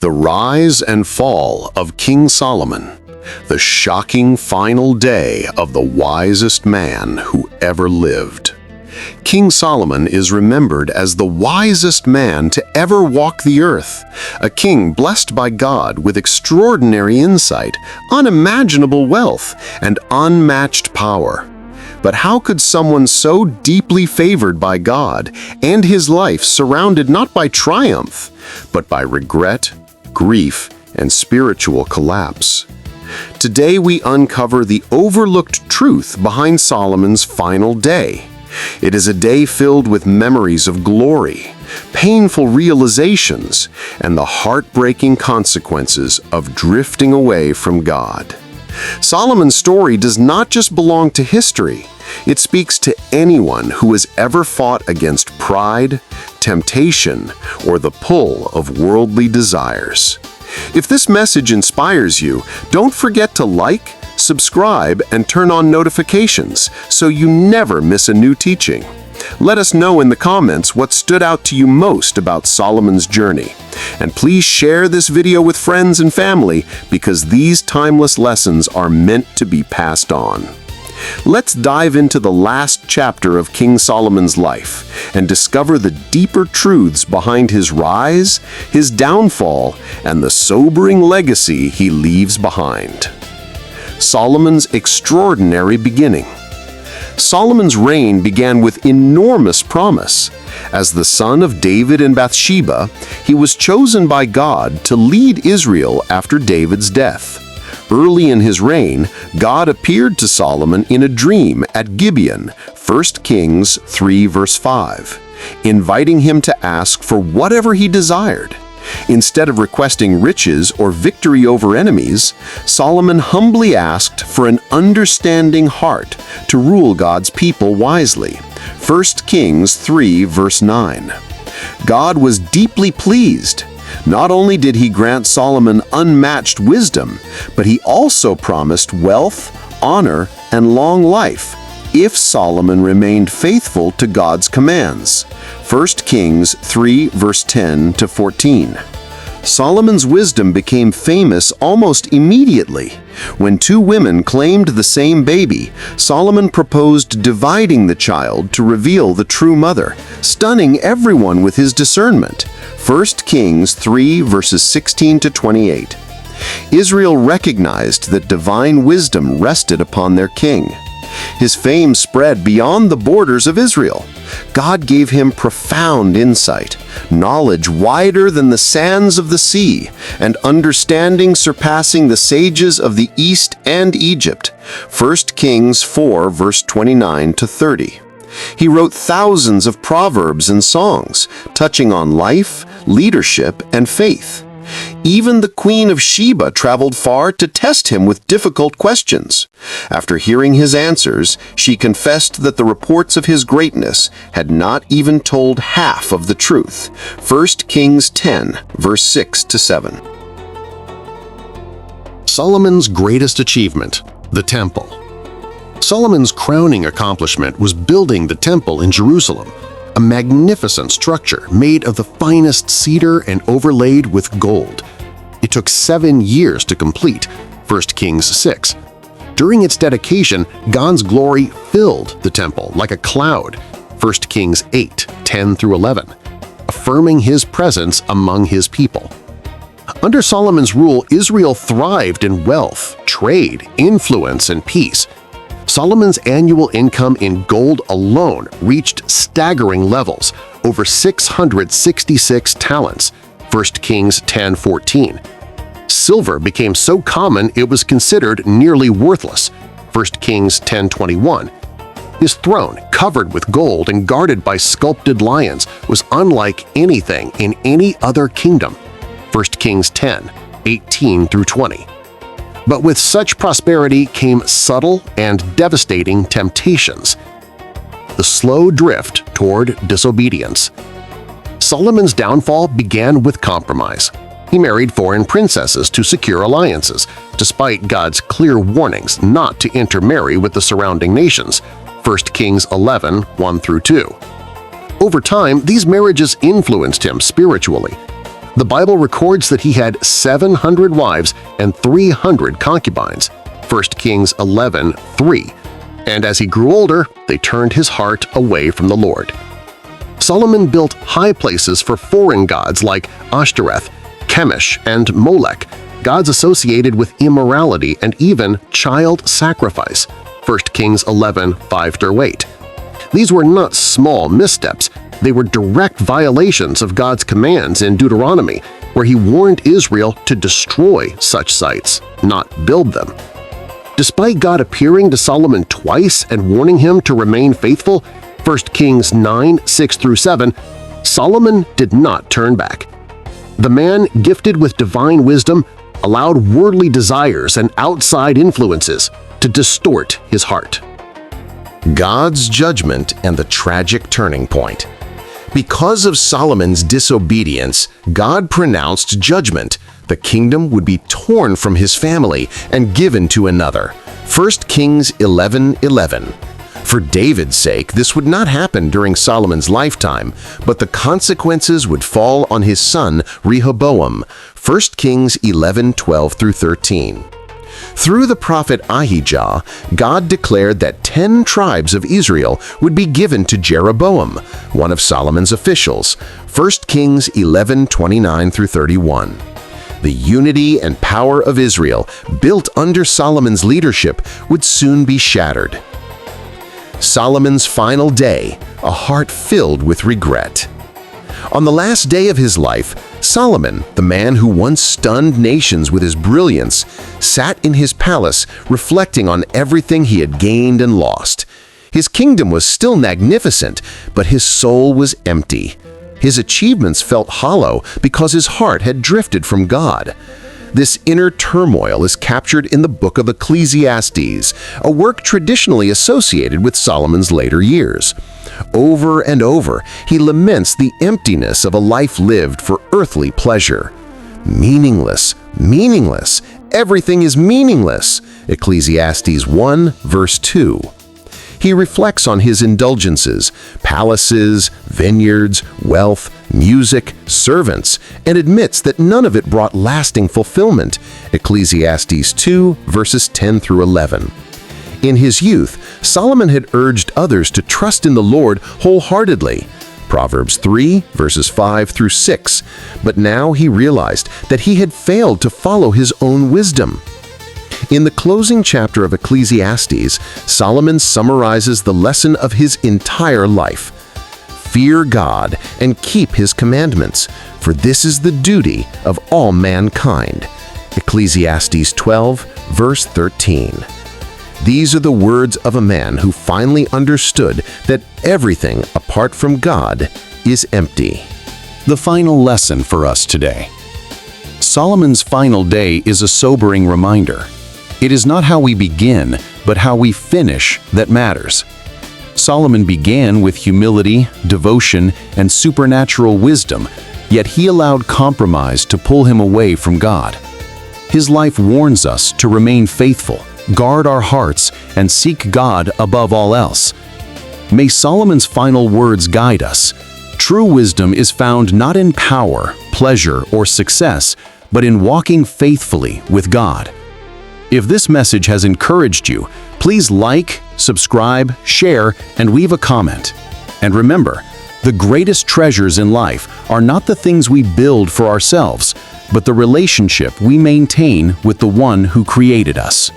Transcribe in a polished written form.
The rise and fall of King Solomon, the shocking final day of the wisest man who ever lived. King Solomon is remembered as the wisest man to ever walk the earth, a king blessed by God with extraordinary insight, unimaginable wealth, and unmatched power. But how could someone so deeply favored by God and his life surrounded not by triumph, but by regret, grief, and spiritual collapse? Today we uncover the overlooked truth behind Solomon's final day. It is a day filled with memories of glory, painful realizations, and the heartbreaking consequences of drifting away from God. Solomon's story does not just belong to history. It speaks to anyone who has ever fought against pride, temptation, or the pull of worldly desires. If this message inspires you, don't forget to like, subscribe, and turn on notifications so you never miss a new teaching. Let us know in the comments what stood out to you most about Solomon's journey. And please share this video with friends and family because these timeless lessons are meant to be passed on. Let's dive into the last chapter of King Solomon's life and discover the deeper truths behind his rise, his downfall, and the sobering legacy he leaves behind. Solomon's extraordinary beginning. Solomon's reign began with enormous promise. As the son of David and Bathsheba, he was chosen by God to lead Israel after David's death. Early in his reign, God appeared to Solomon in a dream at Gibeon, 1 Kings 3 verse 5, inviting him to ask for whatever he desired. Instead of requesting riches or victory over enemies, Solomon humbly asked for an understanding heart to rule God's people wisely. 1 Kings 3 verse 9. God was deeply pleased. Not only did he grant Solomon unmatched wisdom, but he also promised wealth, honor, and long life if Solomon remained faithful to God's commands. 1 Kings 3 verse 10 to 14. Solomon's wisdom became famous almost immediately. When two women claimed the same baby, Solomon proposed dividing the child to reveal the true mother, stunning everyone with his discernment. 1 Kings 3 verses 16 to 28. Israel recognized that divine wisdom rested upon their king. His fame spread beyond the borders of Israel. God gave him profound insight, knowledge wider than the sands of the sea, and understanding surpassing the sages of the East and Egypt. 1 Kings 4 verse 29 to 30. He wrote thousands of proverbs and songs, touching on life, leadership, and faith. Even the Queen of Sheba traveled far to test him with difficult questions. After hearing his answers, she confessed that the reports of his greatness had not even told half of the truth. 1 Kings 10, verse 6 to 7. Solomon's greatest achievement, the Temple. Solomon's crowning accomplishment was building the Temple in Jerusalem, a magnificent structure made of the finest cedar and overlaid with gold. It took 7 years to complete, 1 Kings 6. During its dedication, God's glory filled the temple like a cloud, 1 Kings 8, 10 through 11, affirming his presence among his people. Under Solomon's rule, Israel thrived in wealth, trade, influence, and peace. Solomon's annual income in gold alone reached staggering levels, over 666 talents, 1 Kings 10:14. Silver became so common it was considered nearly worthless, 1 Kings 10:21. His throne, covered with gold and guarded by sculpted lions, was unlike anything in any other kingdom, 1 Kings 10:18 through 20. But with such prosperity came subtle and devastating temptations. The slow drift toward disobedience. Solomon's downfall began with compromise. He married foreign princesses to secure alliances, despite God's clear warnings not to intermarry with the surrounding nations, 1 Kings 11, 1 through 2. Over time, these marriages influenced him spiritually. The Bible records that he had 700 wives and 300 concubines, 1 Kings 11:3, and as he grew older, they turned his heart away from the Lord. Solomon built high places for foreign gods like Ashtoreth, Chemosh, and Molech, gods associated with immorality and even child sacrifice, 1 Kings 11:5-8. These were not small missteps, they were direct violations of God's commands in Deuteronomy, where he warned Israel to destroy such sites, not build them. Despite God appearing to Solomon twice and warning him to remain faithful, 1 Kings 9:6-7, Solomon did not turn back. The man gifted with divine wisdom allowed worldly desires and outside influences to distort his heart. God's judgment and the tragic turning point. Because of Solomon's disobedience, God pronounced judgment. The kingdom would be torn from his family and given to another. 1 Kings 11:11. For David's sake, this would not happen during Solomon's lifetime, but the consequences would fall on his son Rehoboam. 1 Kings 11:12-13. Through the prophet Ahijah, God declared that 10 tribes of Israel would be given to Jeroboam, one of Solomon's officials. 1 Kings 11:29-31. The unity and power of Israel, built under Solomon's leadership, would soon be shattered. Solomon's final day, a heart filled with regret. On the last day of his life, Solomon, the man who once stunned nations with his brilliance, sat in his palace reflecting on everything he had gained and lost. His kingdom was still magnificent, but his soul was empty. His achievements felt hollow because his heart had drifted from God. This inner turmoil is captured in the book of Ecclesiastes, a work traditionally associated with Solomon's later years. Over and over, he laments the emptiness of a life lived for earthly pleasure. Meaningless, meaningless, everything is meaningless. Ecclesiastes 1:2. He reflects on his indulgences, palaces, vineyards, wealth, music, servants, and admits that none of it brought lasting fulfillment. Ecclesiastes 2:10-11. In his youth, Solomon had urged others to trust in the Lord wholeheartedly. Proverbs 3:5-6, but now he realized that he had failed to follow his own wisdom. In the closing chapter of Ecclesiastes, Solomon summarizes the lesson of his entire life. Fear God and keep His commandments, for this is the duty of all mankind. Ecclesiastes 12:13. These are the words of a man who finally understood that everything apart from God is empty. The final lesson for us today. Solomon's final day is a sobering reminder. It is not how we begin, but how we finish that matters. Solomon began with humility, devotion, and supernatural wisdom, yet he allowed compromise to pull him away from God. His life warns us to remain faithful, guard our hearts, and seek God above all else. May Solomon's final words guide us. True wisdom is found not in power, pleasure, or success, but in walking faithfully with God. If this message has encouraged you, please like, subscribe, share, and leave a comment. And remember, the greatest treasures in life are not the things we build for ourselves, but the relationship we maintain with the one who created us.